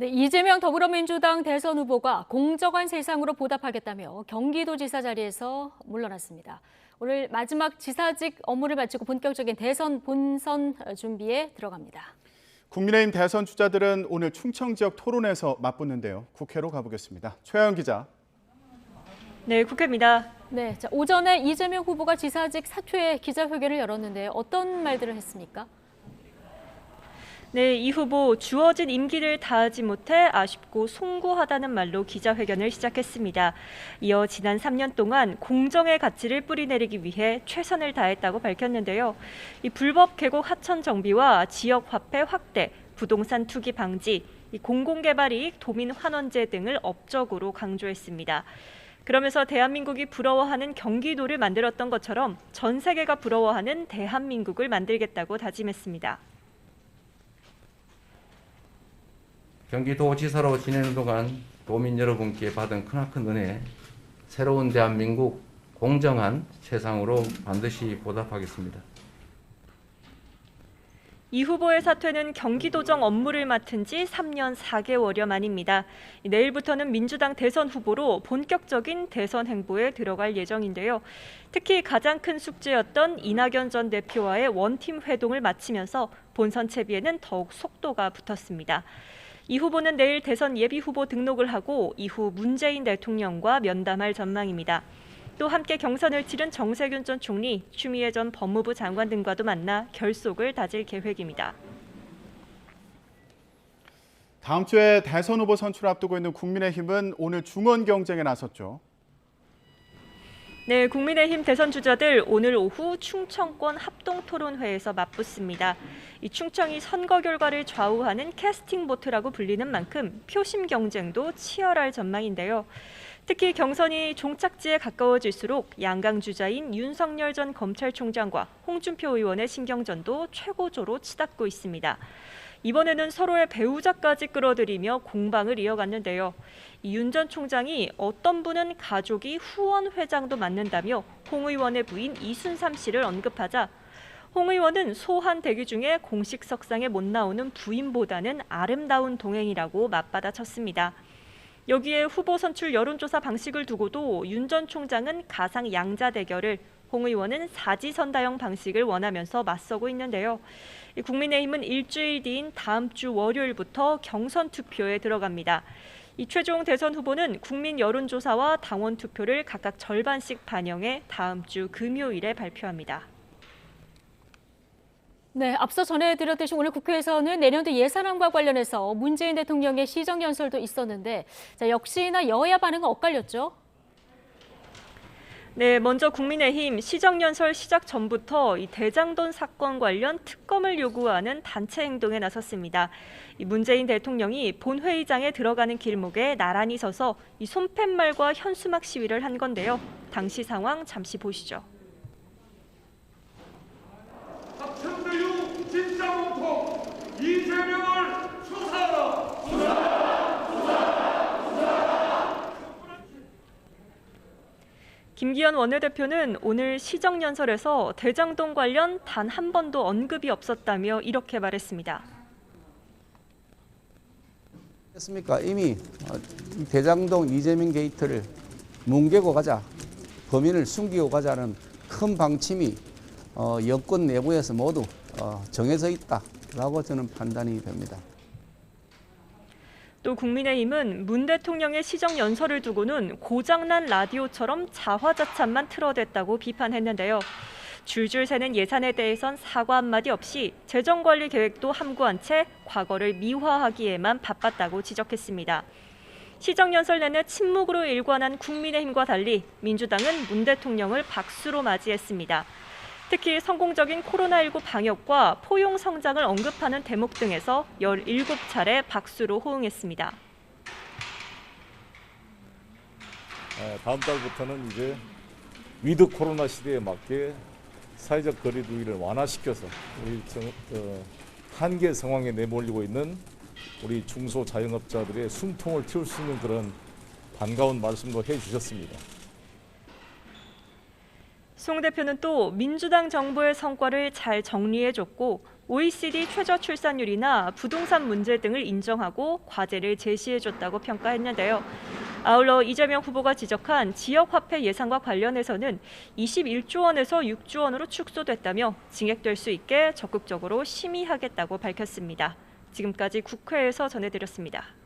네, 이재명 더불어민주당 대선 후보가 공정한 세상으로 보답하겠다며 경기도지사 자리에서 물러났습니다. 오늘 마지막 지사직 업무를 마치고 본격적인 대선 본선 준비에 들어갑니다. 국민의힘 대선 주자들은 오늘 충청 지역 토론에서 맞붙는데요. 국회로 가보겠습니다. 최하연 기자. 네, 국회입니다. 네, 오전에 이재명 후보가 지사직 사퇴 기자회견을 열었는데요. 어떤 말들을 했습니까? 네, 이 후보 주어진 임기를 다하지 못해 아쉽고 송구하다는 말로 기자회견을 시작했습니다. 이어 지난 3년 동안 공정의 가치를 뿌리내리기 위해 최선을 다했다고 밝혔는데요. 이 불법 계곡 하천 정비와 지역 화폐 확대, 부동산 투기 방지, 공공개발 이익 도민 환원제 등을 업적으로 강조했습니다. 그러면서 대한민국이 부러워하는 경기도를 만들었던 것처럼 전 세계가 부러워하는 대한민국을 만들겠다고 다짐했습니다. 경기도지사로 지내는 동안 도민 여러분께 받은 크나큰 은혜, 새로운 대한민국 공정한 세상으로 반드시 보답하겠습니다. 이 후보의 사퇴는 경기도정 업무를 맡은 지 3년 4개월여 만입니다. 내일부터는 민주당 대선 후보로 본격적인 대선 행보에 들어갈 예정인데요. 특히 가장 큰 숙제였던 이낙연 전 대표와의 원팀 회동을 마치면서 본선 채비에는 더욱 속도가 붙었습니다. 이 후보는 내일 대선 예비 후보 등록을 하고 이후 문재인 대통령과 면담할 전망입니다. 또 함께 경선을 치른 정세균 전 총리, 추미애 전 법무부 장관 등과도 만나 결속을 다질 계획입니다. 다음 주에 대선 후보 선출을 앞두고 있는 국민의힘은 오늘 중원 경쟁에 나섰죠. 네, 국민의힘 대선 주자들 오늘 오후 충청권 합동토론회에서 맞붙습니다. 이 충청이 선거 결과를 좌우하는 캐스팅 보트라고 불리는 만큼 표심 경쟁도 치열할 전망인데요. 특히 경선이 종착지에 가까워질수록 양강 주자인 윤석열 전 검찰총장과 홍준표 의원의 신경전도 최고조로 치닫고 있습니다. 이번에는 서로의 배우자까지 끌어들이며 공방을 이어갔는데요. 윤 전 총장이 어떤 분은 가족이 후원 회장도 맡는다며 홍 의원의 부인 이순삼 씨를 언급하자 홍 의원은 소환 대기 중에 공식 석상에 못 나오는 부인보다는 아름다운 동행이라고 맞받아쳤습니다. 여기에 후보 선출 여론조사 방식을 두고도 윤 전 총장은 가상 양자 대결을, 홍 의원은 사지선다형 방식을 원하면서 맞서고 있는데요. 국민의힘은 일주일 뒤인 다음 주 월요일부터 경선 투표에 들어갑니다. 이 최종 대선 후보는 국민 여론조사와 당원 투표를 각각 절반씩 반영해 다음 주 금요일에 발표합니다. 네, 앞서 전해드렸듯이 오늘 국회에서는 내년도 예산안과 관련해서 문재인 대통령의 시정연설도 있었는데 역시나 여야 반응은 엇갈렸죠? 네, 먼저 국민의힘 시정연설 시작 전부터 이 대장동 사건 관련 특검을 요구하는 단체 행동에 나섰습니다. 이 문재인 대통령이 본회의장에 들어가는 길목에 나란히 서서 이 손팻말과 현수막 시위를 한 건데요. 당시 상황 잠시 보시죠. 학생들유 진짜 몸통 이재명을 수사하라! 김기현 원내대표는 오늘 시정연설에서 대장동 관련 단 한 번도 언급이 없었다며 이렇게 말했습니다. 했습니까? 이미 대장동 이재명 게이트를 뭉개고 가자, 범인을 숨기고 가자는 큰 방침이 여권 내부에서 모두 정해져 있다라고 저는 판단이 됩니다. 또 국민의힘은 문 대통령의 시정연설을 두고는 고장난 라디오처럼 자화자찬만 틀어댔다고 비판했는데요. 줄줄 새는 예산에 대해선 사과 한마디 없이 재정관리 계획도 함구한 채 과거를 미화하기에만 바빴다고 지적했습니다. 시정연설 내내 침묵으로 일관한 국민의힘과 달리 민주당은 문 대통령을 박수로 맞이했습니다. 특히 성공적인 코로나19 방역과 포용 성장을 언급하는 대목 등에서 17차례 박수로 호응했습니다. 다음 달부터는 이제 위드 코로나 시대에 맞게 사회적 거리 두기를 완화시켜서 우리 한계 상황에 내몰리고 있는 우리 중소자영업자들의 숨통을 틔울 수 있는 그런 반가운 말씀도 해주셨습니다. 송 대표는 또 민주당 정부의 성과를 잘 정리해줬고 OECD 최저 출산율이나 부동산 문제 등을 인정하고 과제를 제시해줬다고 평가했는데요. 아울러 이재명 후보가 지적한 지역화폐 예산과 관련해서는 21조 원에서 6조 원으로 축소됐다며 증액될 수 있게 적극적으로 심의하겠다고 밝혔습니다. 지금까지 국회에서 전해드렸습니다.